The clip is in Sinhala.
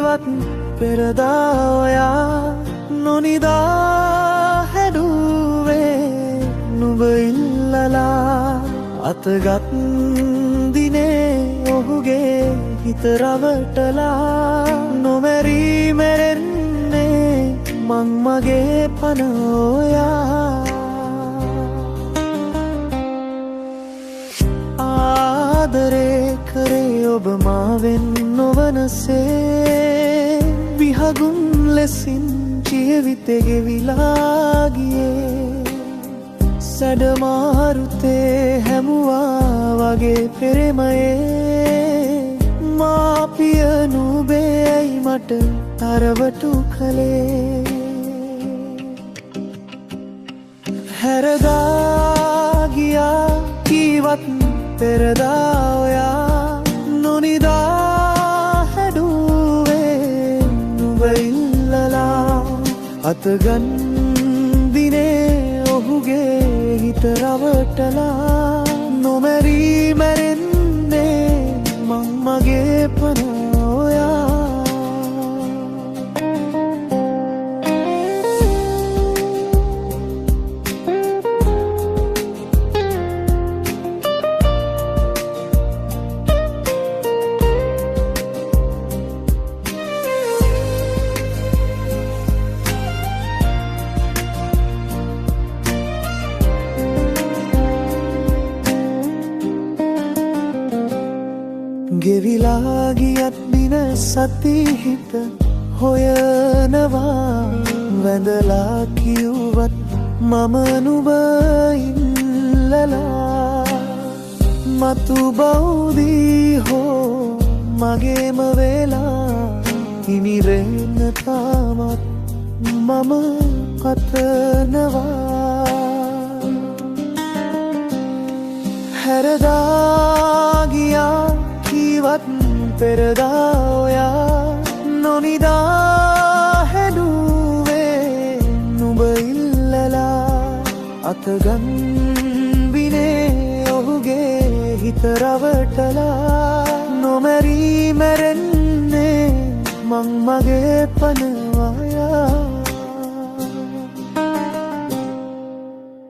කීවත් පෙරදා ඔයා නොනිදා හැදුවේ නුඹ ඉල්ලලා අතගත් දිනේ ඔහුගේ හිත රවටලා නොමැරී මැරෙන්නේ මං මගේ පන ඔයා ආදරේ කරේ ඔබ මාවෙන් නොවනසේ විහගුන් ලෙසින් ජීවිතේ ගෙවිලා ගියේ සැඩමාරුතේ හැමුවා වගේ පෙරමයේ මාපිය නුඹේ ඇයි මට තරවටු කළේ හැරදා ගියා කීවත් පෙරදා ඔයා නොනිදා හැදුවේ නුඹ ඉල්ලලා අතගන් දිනේ ඔහුගේ හිත රවටලා නොමැරී මැරෙන්නේ මං මගේ පන ඔයා ගෙවිලා ගියත් දින සති හිත හොයනවා වැඳලා කිව්වත් මම නුඹ ඉල්ලලා මතු බෞදී හෝ මගේම වෙලා ඉනිරෙන්න තාමත් මම කතනවා හැරදා ගියා කීවත් පෙරදා ඔයා නොනිදා හැදුවේ නුඹ ඉල්ලලා අතගන් විනේ ඔහුගේ හිත රවටලා නොමැරී මැරෙන්නේ මං මගේ පන